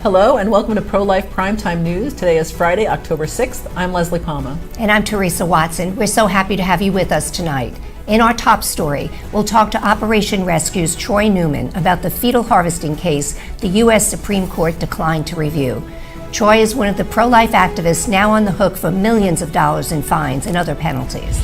Hello and welcome to Pro-Life Primetime News. Today is Friday, October 6th. I'm Leslie Palma. And I'm Teresa Watson. We're so happy to have you with us tonight. In our top story, we'll talk to Operation Rescue's Troy Newman about the fetal harvesting case the U.S. Supreme Court declined to review. Troy is one of the pro-life activists now on the hook for millions of dollars in fines and other penalties.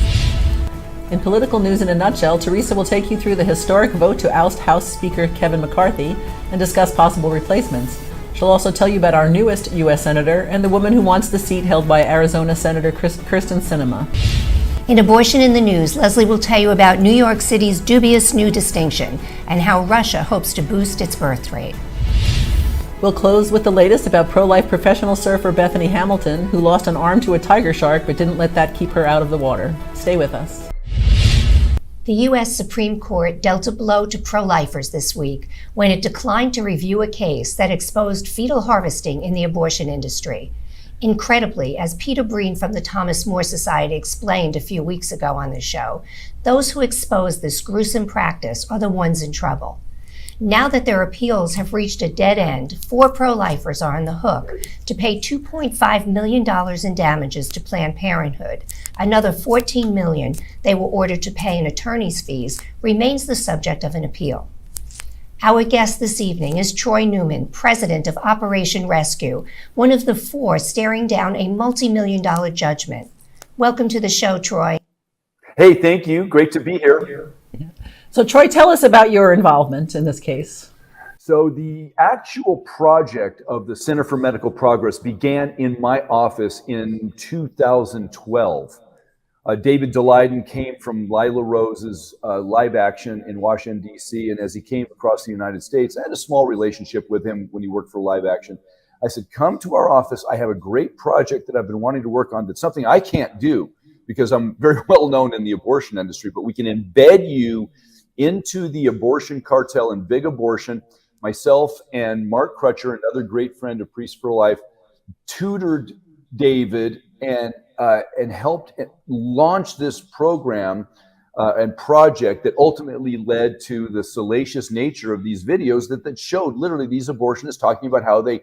In political news in a nutshell, Teresa will take you through the historic vote to oust House Speaker Kevin McCarthy and discuss possible replacements. She'll also tell you about our newest U.S. Senator and the woman who wants the seat held by Arizona Senator Kyrsten Sinema. In Abortion in the News, Leslie will tell you about New York City's dubious new distinction and how Russia hopes to boost its birth rate. We'll close with the latest about pro-life professional surfer Bethany Hamilton, who lost an arm to a tiger shark but didn't let that keep her out of the water. Stay with us. The U.S. Supreme Court dealt a blow to pro-lifers this week when it declined to review a case that exposed fetal harvesting in the abortion industry. Incredibly, as Peter Breen from the Thomas More Society explained a few weeks ago on the show, those who expose this gruesome practice are the ones in trouble. Now that their appeals have reached a dead end, 4 pro-lifers are on the hook to pay $2.5 million in damages to Planned Parenthood. Another $14 million they were ordered to pay in attorney's fees remains the subject of an appeal. Our guest this evening is Troy Newman, president of Operation Rescue, one of the 4 staring down a multi-million-dollar judgment. Welcome to the show, Troy. Hey, thank you. Great to be here. So Troy, tell us about your involvement in this case. So the actual project of the Center for Medical Progress began in my office in 2012. David Daleiden came from Lila Rose's live action in Washington, D.C., and as he came across the United States, I had a small relationship with him when he worked for live action. I said, come to our office. I have a great project that I've been wanting to work on that's something I can't do because I'm very well known in the abortion industry, but we can embed you into the abortion cartel and big abortion. Myself and Mark Crutcher, another great friend of Priests for Life, tutored David and helped launch this program and project that ultimately led to the salacious nature of these videos that showed literally these abortionists talking about how they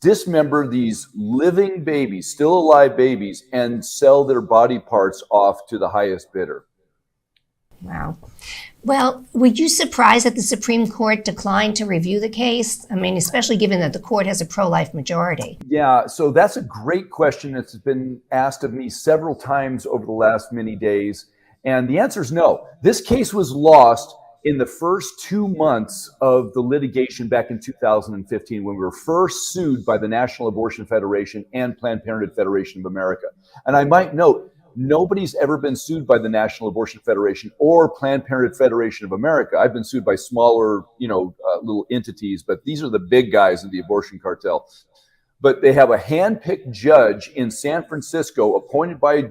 dismember these living babies, still alive babies, and sell their body parts off to the highest bidder. Wow. Well, were you surprised that the Supreme Court declined to review the case? I mean, especially given that the court has a pro-life majority. Yeah, so that's a great question. It's been asked of me several times over the last many days. And the answer is no. This case was lost in the first 2 months of the litigation back in 2015 when we were first sued by the National Abortion Federation and Planned Parenthood Federation of America. And I might note, nobody's ever been sued by the National Abortion Federation or Planned Parenthood Federation of America. I've been sued by smaller, little entities, but these are the big guys in the abortion cartel. But they have a hand-picked judge in San Francisco appointed by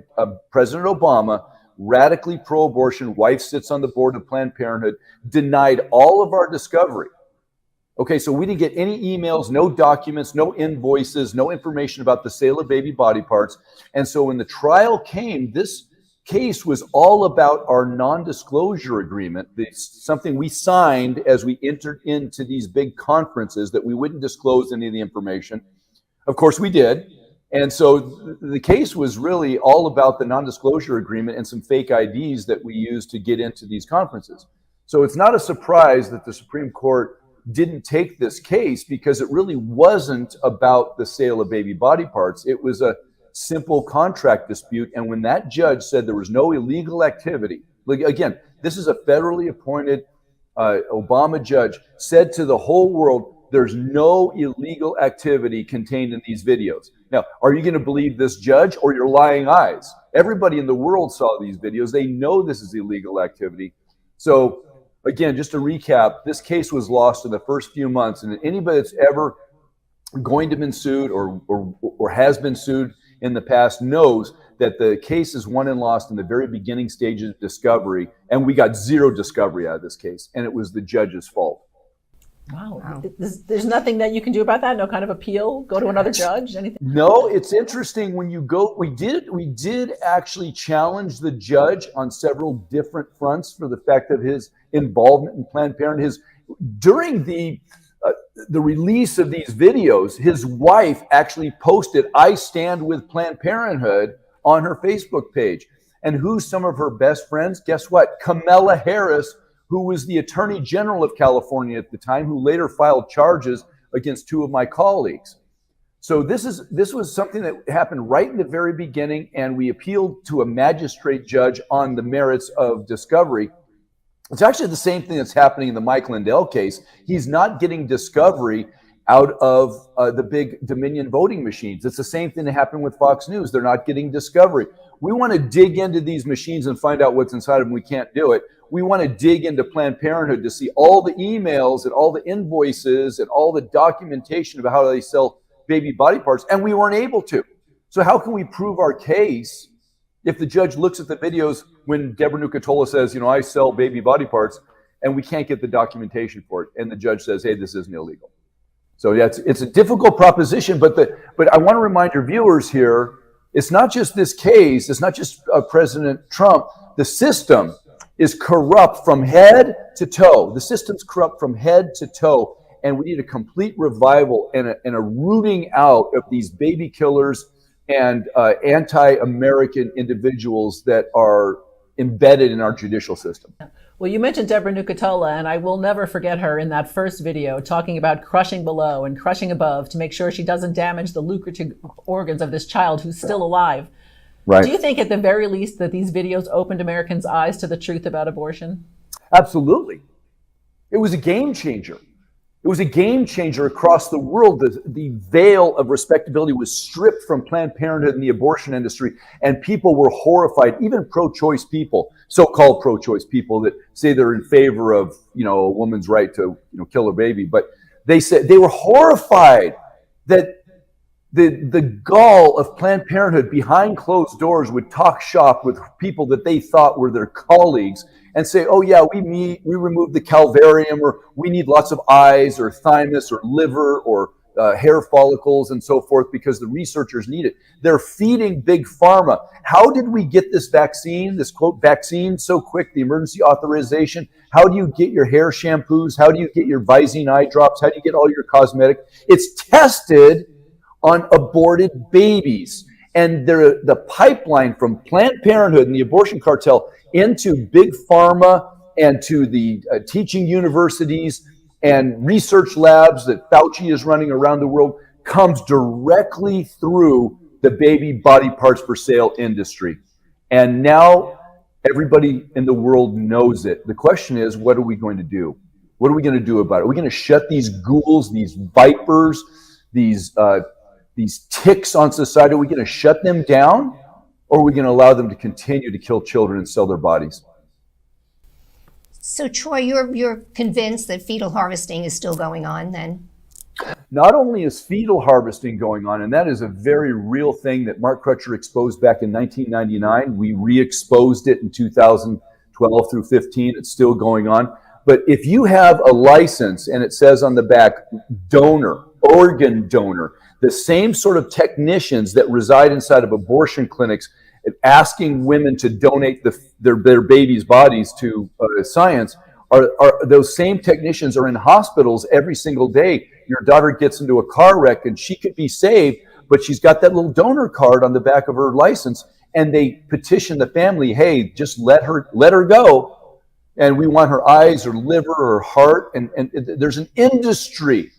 President Obama, radically pro-abortion, wife sits on the board of Planned Parenthood, denied all of our discovery. Okay, so we didn't get any emails, no documents, no invoices, no information about the sale of baby body parts. And so when the trial came, this case was all about our non-disclosure agreement, something we signed as we entered into these big conferences that we wouldn't disclose any of the information. Of course, we did. And so the case was really all about the non-disclosure agreement and some fake IDs that we used to get into these conferences. So it's not a surprise that the Supreme Court didn't take this case because it really wasn't about the sale of baby body parts. It was a simple contract dispute. And when that judge said there was no illegal activity, again, this is a federally appointed Obama judge, said to the whole world, there's no illegal activity contained in these videos. Now, are you going to believe this judge or your lying eyes? Everybody in the world saw these videos. They know this is illegal activity. So again, just to recap, this case was lost in the first few months, and anybody that's ever going to been sued or has been sued in the past knows that the case is won and lost in the very beginning stages of discovery, and we got zero discovery out of this case, and it was the judge's fault. Wow. There's nothing that you can do about that? No kind of appeal? Go to another judge? Anything? No, it's interesting when you go, we did actually challenge the judge on several different fronts for the fact of his involvement in Planned Parenthood. During the the release of these videos, his wife actually posted, "I stand with Planned Parenthood," on her Facebook page. And who's some of her best friends? Guess what? Kamala Harris, who was the Attorney General of California at the time, who later filed charges against two of my colleagues. So this was something that happened right in the very beginning, and we appealed to a magistrate judge on the merits of discovery. It's actually the same thing that's happening in the Mike Lindell case. He's not getting discovery out of the big Dominion voting machines. It's the same thing that happened with Fox News. They're not getting discovery. We want to dig into these machines and find out what's inside of them. We can't do it. We want to dig into Planned Parenthood to see all the emails and all the invoices and all the documentation about how they sell baby body parts, and we weren't able to. So how can we prove our case if the judge looks at the videos when Deborah Nucatola says, I sell baby body parts, and we can't get the documentation for it, and the judge says, hey, this isn't illegal. So yeah, it's a difficult proposition, but I want to remind your viewers here, it's not just this case, it's not just President Trump. The system is corrupt from head to toe. The system's corrupt from head to toe, and we need a complete revival and a rooting out of these baby killers and anti-American individuals that are embedded in our judicial system. Well, you mentioned Deborah Nucatola, and I will never forget her in that first video talking about crushing below and crushing above to make sure she doesn't damage the lucrative organs of this child who's still alive. Right. Do you think at the very least that these videos opened Americans' eyes to the truth about abortion? Absolutely. It was a game changer. It was a game changer across the world. The veil of respectability was stripped from Planned Parenthood and the abortion industry, and people were horrified. Even pro-choice people, so-called pro-choice people that say they're in favor of, a woman's right to, kill her baby, but they said they were horrified that the gall of Planned Parenthood behind closed doors would talk shop with people that they thought were their colleagues and say, oh yeah, we remove the calvarium, or we need lots of eyes or thymus or liver or hair follicles and so forth because the researchers need it. They're feeding big pharma. How did we get this vaccine, this quote vaccine so quick, the emergency authorization? How do you get your hair shampoos? How do you get your Visine eye drops? How do you get all your cosmetic? It's tested on aborted babies. And the pipeline from Planned Parenthood and the abortion cartel into big pharma and to the teaching universities and research labs that Fauci is running around the world comes directly through the baby body parts for sale industry. And now everybody in the world knows it. The question is, what are we going to do? What are we going to do about it? Are we going to shut these ghouls, these vipers, these ticks on society? Are we going to shut them down, or are we going to allow them to continue to kill children and sell their bodies? So, Troy, you're convinced that fetal harvesting is still going on then? Not only is fetal harvesting going on, and that is a very real thing that Mark Crutcher exposed back in 1999. We re-exposed it in 2012 through 15. It's still going on. But if you have a license and it says on the back, donor, organ donor, the same sort of technicians that reside inside of abortion clinics asking women to donate their babies' bodies to science, are those same technicians are in hospitals every single day. Your daughter gets into a car wreck and she could be saved, but she's got that little donor card on the back of her license, and they petition the family, hey, just let her go, and we want her eyes or liver or heart. And there's an industry.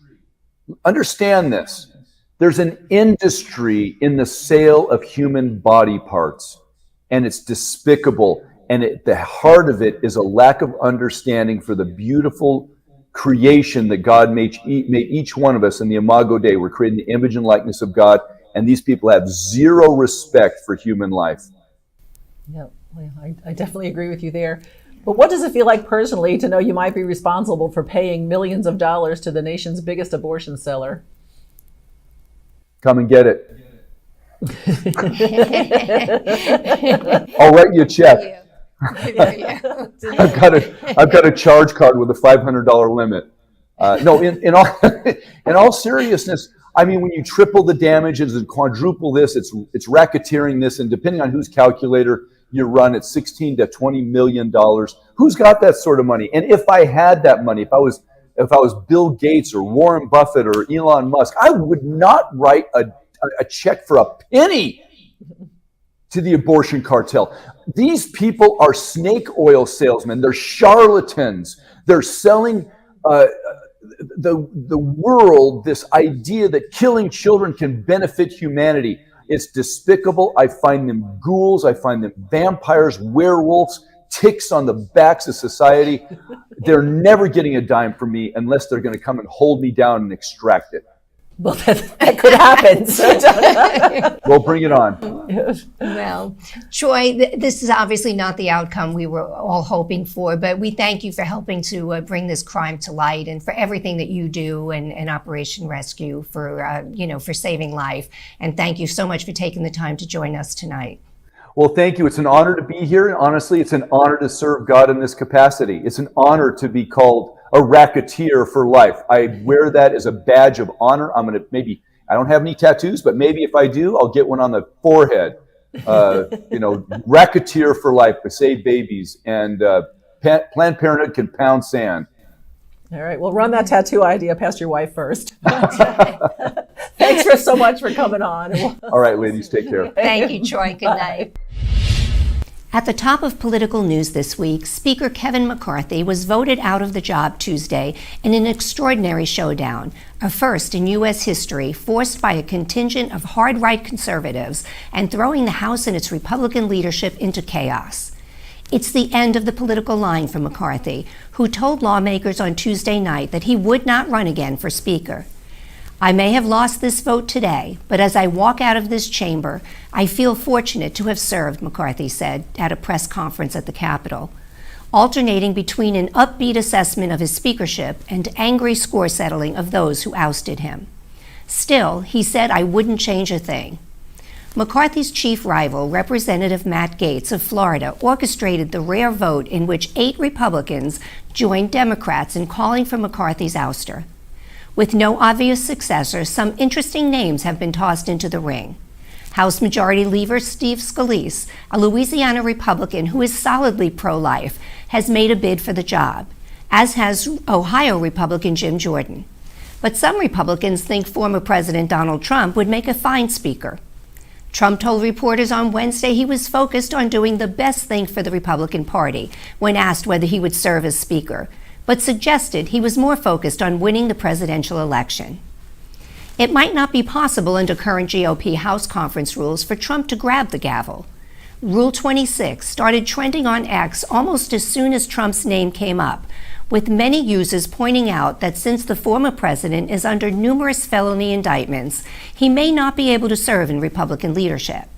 Understand this. There's an industry in the sale of human body parts, and it's despicable. And at the heart of it is a lack of understanding for the beautiful creation that God made each one of us in the Imago Dei. We're created in the image and likeness of God, and these people have zero respect for human life. Yeah, I definitely agree with you there. But what does it feel like personally to know you might be responsible for paying millions of dollars to the nation's biggest abortion seller? Come and get it. I'll write you a check. I've got a charge card with a $500 limit. No, in all seriousness, I mean, when you triple the damages and quadruple this, it's racketeering this, and depending on whose calculator you run, it's $16 to $20 million. Who's got that sort of money? And if I had that money, if I was if I was Bill Gates or Warren Buffett or Elon Musk, I would not write a check for a penny to the abortion cartel. These people are snake oil salesmen. They're charlatans. They're selling the world this idea that killing children can benefit humanity. It's despicable. I find them ghouls. I find them vampires, werewolves, ticks on the backs of society. They're never getting a dime from me unless they're going to come and hold me down and extract it. Well, that could happen. So Well, bring it on. Well, Troy, this is obviously not the outcome we were all hoping for, but we thank you for helping to bring this crime to light and for everything that you do and Operation Rescue for, for saving life. And thank you so much for taking the time to join us tonight. Well, thank you. It's an honor to be here. And honestly, it's an honor to serve God in this capacity. It's an honor to be called a racketeer for life. I wear that as a badge of honor. I don't have any tattoos, but maybe if I do, I'll get one on the forehead. Racketeer for life to save babies, and Planned Parenthood can pound sand. All right, well, run that tattoo idea past your wife first. Thanks so much for coming on. All right, ladies, take care. Thank you, Troy. Good night. At the top of political news this week, Speaker Kevin McCarthy was voted out of the job Tuesday in an extraordinary showdown, a first in U.S. history, forced by a contingent of hard-right conservatives and throwing the House and its Republican leadership into chaos. It's the end of the political line for McCarthy, who told lawmakers on Tuesday night that he would not run again for Speaker. I may have lost this vote today, but as I walk out of this chamber, I feel fortunate to have served, McCarthy said at a press conference at the Capitol, alternating between an upbeat assessment of his speakership and angry score settling of those who ousted him. Still, he said, I wouldn't change a thing. McCarthy's chief rival, Representative Matt Gaetz of Florida, orchestrated the rare vote in which 8 Republicans joined Democrats in calling for McCarthy's ouster. With no obvious successor, some interesting names have been tossed into the ring. House Majority Leader Steve Scalise, a Louisiana Republican who is solidly pro-life, has made a bid for the job, as has Ohio Republican Jim Jordan. But some Republicans think former President Donald Trump would make a fine speaker. Trump told reporters on Wednesday he was focused on doing the best thing for the Republican Party when asked whether he would serve as speaker, but suggested he was more focused on winning the presidential election. It might not be possible under current GOP House conference rules for Trump to grab the gavel. Rule 26 started trending on X almost as soon as Trump's name came up, with many users pointing out that since the former president is under numerous felony indictments, he may not be able to serve in Republican leadership.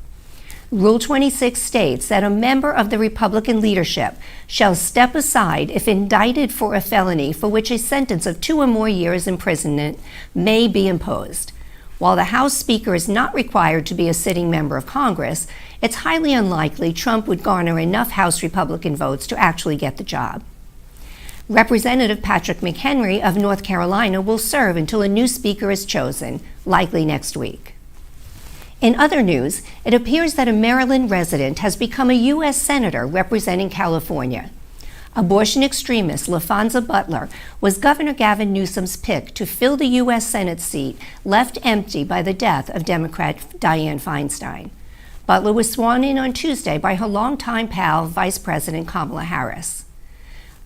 Rule 26 states that a member of the Republican leadership shall step aside if indicted for a felony for which a sentence of 2 or more years imprisonment may be imposed. While the House Speaker is not required to be a sitting member of Congress, it's highly unlikely Trump would garner enough House Republican votes to actually get the job. Representative Patrick McHenry of North Carolina will serve until a new speaker is chosen, likely next week. In other news, it appears that a Maryland resident has become a U.S. Senator representing California. Abortion extremist LaFonza Butler was Governor Gavin Newsom's pick to fill the U.S. Senate seat left empty by the death of Democrat Dianne Feinstein. Butler was sworn in on Tuesday by her longtime pal, Vice President Kamala Harris.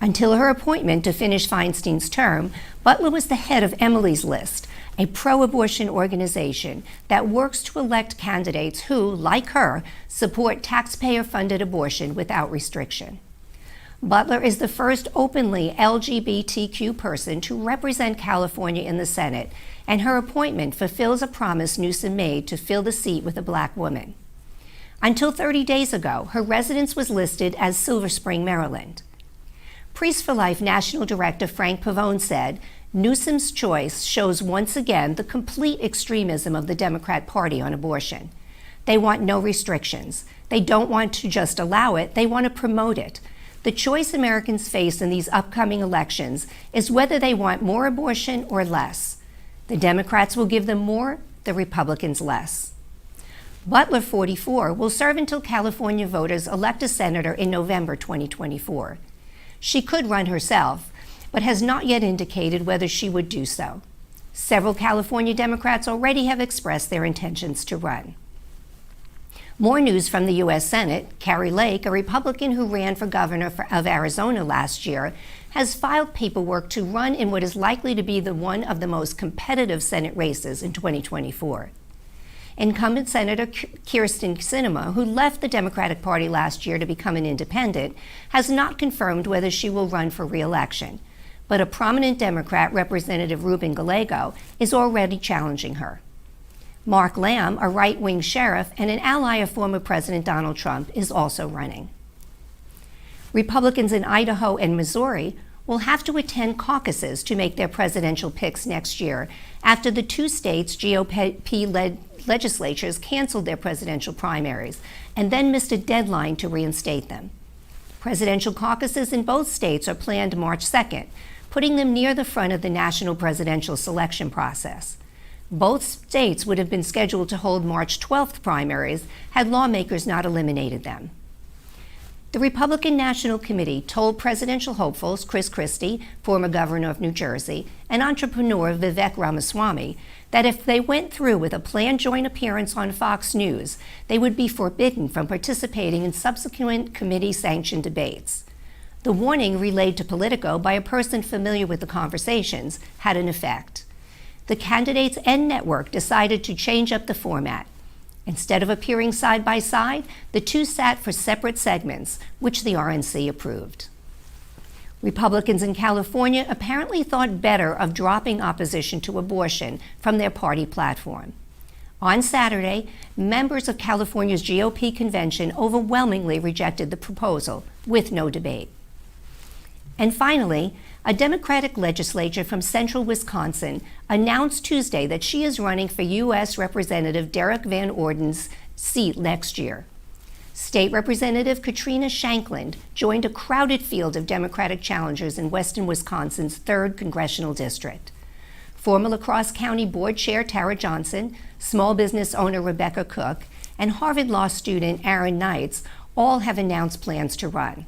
Until her appointment to finish Feinstein's term, Butler was the head of Emily's List, a pro-abortion organization that works to elect candidates who, like her, support taxpayer-funded abortion without restriction. Butler is the first openly LGBTQ person to represent California in the Senate, and her appointment fulfills a promise Newsom made to fill the seat with a Black woman. Until 30 days ago, her residence was listed as Silver Spring, Maryland. Priests for Life National Director Frank Pavone said, Newsom's choice shows once again the complete extremism of the Democrat Party on abortion. They want no restrictions. They don't want to just allow it, they want to promote it. The choice Americans face in these upcoming elections is whether they want more abortion or less. The Democrats will give them more, the Republicans less. Butler, 44, will serve until California voters elect a senator in November 2024. She could run herself, but has not yet indicated whether she would do so. Several California Democrats already have expressed their intentions to run. More news from the U.S. Senate. Carrie Lake, a Republican who ran for governor of Arizona last year, has filed paperwork to run in what is likely to be one of the most competitive Senate races in 2024. Incumbent Senator Kyrsten Sinema, who left the Democratic Party last year to become an independent, has not confirmed whether she will run for re-election, but a prominent Democrat, Representative Ruben Gallego, is already challenging her. Mark Lamb, a right-wing sheriff and an ally of former President Donald Trump, is also running. Republicans in Idaho and Missouri will have to attend caucuses to make their presidential picks next year after the two states' GOP-led legislatures canceled their presidential primaries and then missed a deadline to reinstate them. Presidential caucuses in both states are planned March 2nd, putting them near the front of the national presidential selection process. Both states would have been scheduled to hold March 12th primaries had lawmakers not eliminated them. The Republican National Committee told presidential hopefuls Chris Christie, former governor of New Jersey, and entrepreneur Vivek Ramaswamy, that if they went through with a planned joint appearance on Fox News, they would be forbidden from participating in subsequent committee-sanctioned debates. The warning, relayed to Politico by a person familiar with the conversations, had an effect. The candidates and network decided to change up the format. Instead of appearing side by side, the two sat for separate segments, which the RNC approved. Republicans in California apparently thought better of dropping opposition to abortion from their party platform. On Saturday, members of California's GOP convention overwhelmingly rejected the proposal, with no debate. And finally, a Democratic legislature from central Wisconsin announced Tuesday that she is running for U.S. Representative Derek Van Orden's seat next year. State Representative Katrina Shankland joined a crowded field of Democratic challengers in western Wisconsin's 3rd Congressional District. Former La Crosse County Board Chair Tara Johnson, small business owner Rebecca Cook, and Harvard Law student Aaron Knights all have announced plans to run.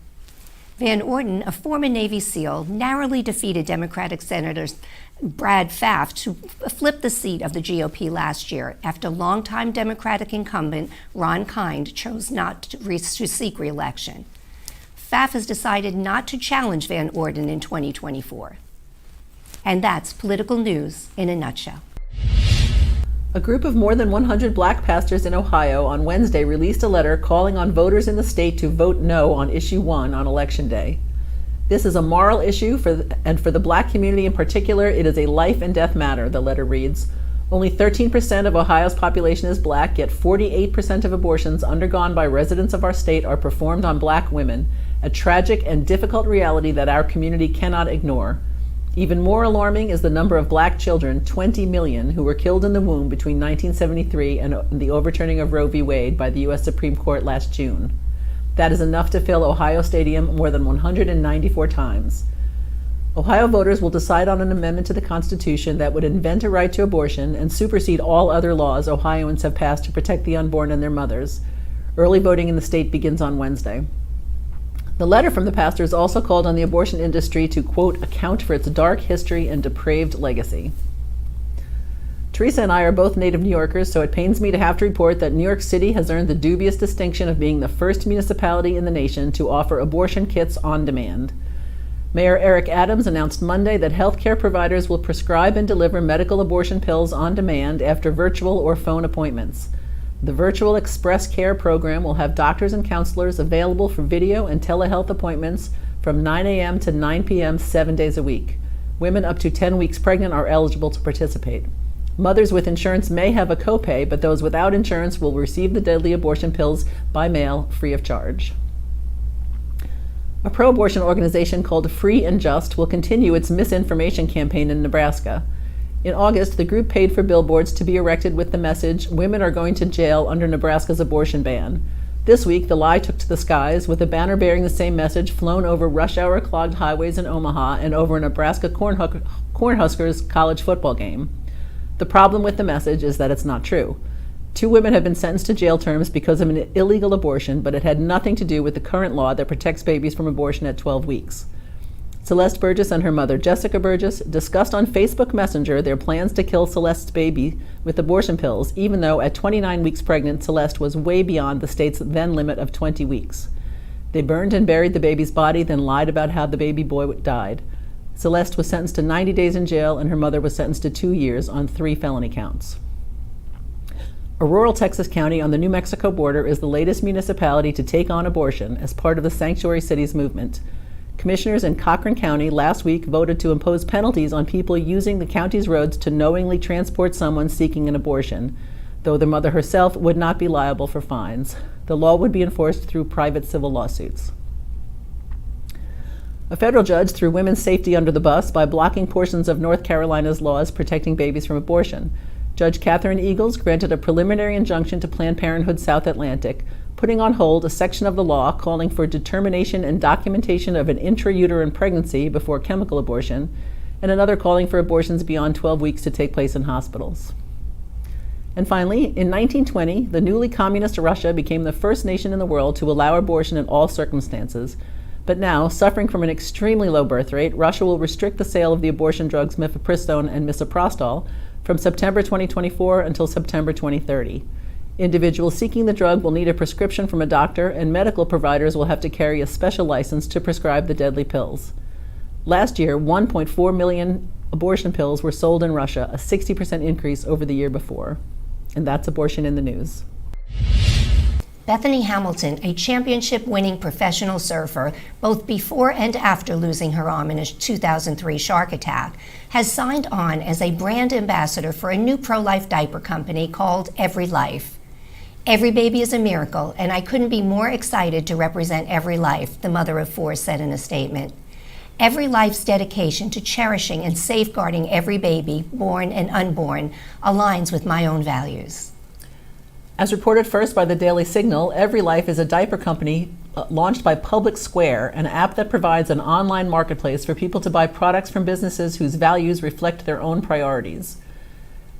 Van Orden, a former Navy SEAL, narrowly defeated Democratic Senator Brad Pfaff to flip the seat of the GOP last year after longtime Democratic incumbent Ron Kind chose not to seek re-election. Pfaff has decided not to challenge Van Orden in 2024. And that's political news in a nutshell. A group of more than 100 black pastors in Ohio on Wednesday released a letter calling on voters in the state to vote no on Issue 1 on Election Day. This is a moral issue, and for the black community in particular, it is a life and death matter, the letter reads. Only 13% of Ohio's population is black, yet 48% of abortions undergone by residents of our state are performed on black women, a tragic and difficult reality that our community cannot ignore. Even more alarming is the number of black children, 20 million, who were killed in the womb between 1973 and the overturning of Roe v. Wade by the U.S. Supreme Court last June. That is enough to fill Ohio Stadium more than 194 times. Ohio voters will decide on an amendment to the Constitution that would invent a right to abortion and supersede all other laws Ohioans have passed to protect the unborn and their mothers. Early voting in the state begins on Wednesday. The letter from the pastors also called on the abortion industry to, quote, account for its dark history and depraved legacy. Teresa and I are both native New Yorkers, so it pains me to have to report that New York City has earned the dubious distinction of being the first municipality in the nation to offer abortion kits on demand. Mayor Eric Adams announced Monday that healthcare providers will prescribe and deliver medical abortion pills on demand after virtual or phone appointments. The Virtual Express Care program will have doctors and counselors available for video and telehealth appointments from 9 a.m. to 9 p.m. 7 days a week. Women up to 10 weeks pregnant are eligible to participate. Mothers with insurance may have a copay, but those without insurance will receive the deadly abortion pills by mail free of charge. A pro-abortion organization called Free and Just will continue its misinformation campaign in Nebraska. In August, the group paid for billboards to be erected with the message, "Women are going to jail under Nebraska's abortion ban." This week, the lie took to the skies, with a banner bearing the same message flown over rush-hour clogged highways in Omaha and over a Nebraska Cornhuskers college football game. The problem with the message is that it's not true. 2 women have been sentenced to jail terms because of an illegal abortion, but it had nothing to do with the current law that protects babies from abortion at 12 weeks. Celeste Burgess and her mother, Jessica Burgess, discussed on Facebook Messenger their plans to kill Celeste's baby with abortion pills, even though at 29 weeks pregnant, Celeste was way beyond the state's then limit of 20 weeks. They burned and buried the baby's body, then lied about how the baby boy died. Celeste was sentenced to 90 days in jail, and her mother was sentenced to 2 years on 3 felony counts. A rural Texas county on the New Mexico border is the latest municipality to take on abortion as part of the Sanctuary Cities movement. Commissioners in Cochran County last week voted to impose penalties on people using the county's roads to knowingly transport someone seeking an abortion, though the mother herself would not be liable for fines. The law would be enforced through private civil lawsuits. A federal judge threw women's safety under the bus by blocking portions of North Carolina's laws protecting babies from abortion. Judge Catherine Eagles granted a preliminary injunction to Planned Parenthood South Atlantic, putting on hold a section of the law calling for determination and documentation of an intrauterine pregnancy before chemical abortion, and another calling for abortions beyond 12 weeks to take place in hospitals. And finally, in 1920, the newly communist Russia became the first nation in the world to allow abortion in all circumstances. But now, suffering from an extremely low birth rate, Russia will restrict the sale of the abortion drugs mifepristone and misoprostol from September 2024 until September 2030. Individuals seeking the drug will need a prescription from a doctor, and medical providers will have to carry a special license to prescribe the deadly pills. Last year, 1.4 million abortion pills were sold in Russia, a 60% increase over the year before. And that's Abortion in the News. Bethany Hamilton, a championship-winning professional surfer, both before and after losing her arm in a 2003 shark attack, has signed on as a brand ambassador for a new pro-life diaper company called Every Life. Every baby is a miracle, and I couldn't be more excited to represent Every Life, the mother of 4 said in a statement. Every Life's dedication to cherishing and safeguarding every baby, born and unborn, aligns with my own values. As reported first by the Daily Signal, Every Life is a diaper company launched by Public Square, an app that provides an online marketplace for people to buy products from businesses whose values reflect their own priorities.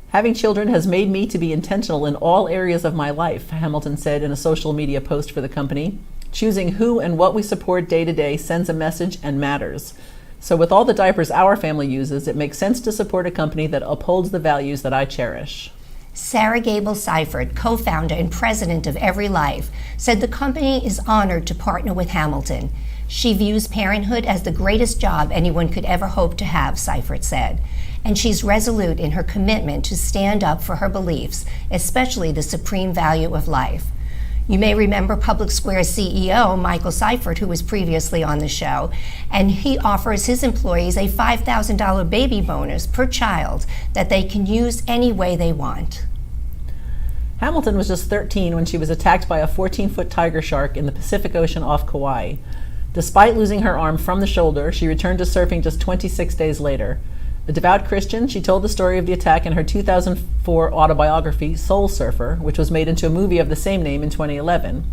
Having children has made me to be intentional in all areas of my life, Hamilton said in a social media post for the company. Choosing who and what we support day to day sends a message and matters. So with all the diapers our family uses, it makes sense to support a company that upholds the values that I cherish. Sarah Gable Seifert, co-founder and president of Every Life, said the company is honored to partner with Hamilton. She views parenthood as the greatest job anyone could ever hope to have, Seifert said. And she's resolute in her commitment to stand up for her beliefs, especially the supreme value of life. You may remember Public Square's CEO, Michael Seifert, who was previously on the show, and he offers his employees a $5,000 baby bonus per child that they can use any way they want. Hamilton was just 13 when she was attacked by a 14-foot tiger shark in the Pacific Ocean off Kauai. Despite losing her arm from the shoulder, she returned to surfing just 26 days later. A devout Christian, she told the story of the attack in her 2004 autobiography, Soul Surfer, which was made into a movie of the same name in 2011.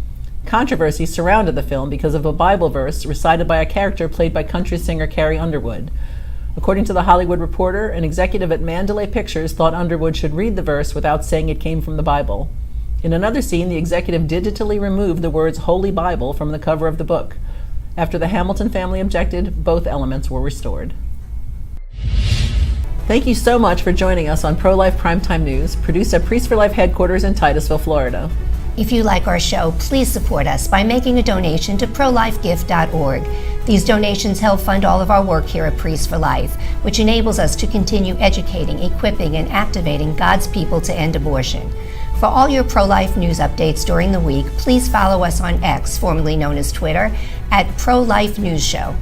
Controversy surrounded the film because of a Bible verse recited by a character played by country singer Carrie Underwood. According to The Hollywood Reporter, an executive at Mandalay Pictures thought Underwood should read the verse without saying it came from the Bible. In another scene, the executive digitally removed the words Holy Bible from the cover of the book. After the Hamilton family objected, both elements were restored. Thank you so much for joining us on Pro-Life Primetime News, produced at Priest for Life headquarters in Titusville, Florida. If you like our show, please support us by making a donation to prolifegift.org. These donations help fund all of our work here at Priest for Life, which enables us to continue educating, equipping, and activating God's people to end abortion. For all your pro-life news updates during the week, please follow us on X, formerly known as Twitter, at Pro-Life News Show.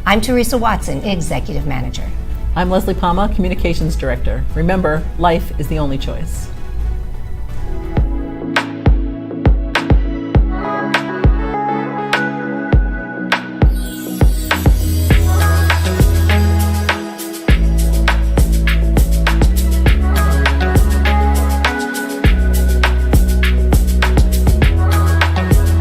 I'm Teresa Watson, Executive Manager. I'm Leslie Palma, Communications Director. Remember, life is the only choice.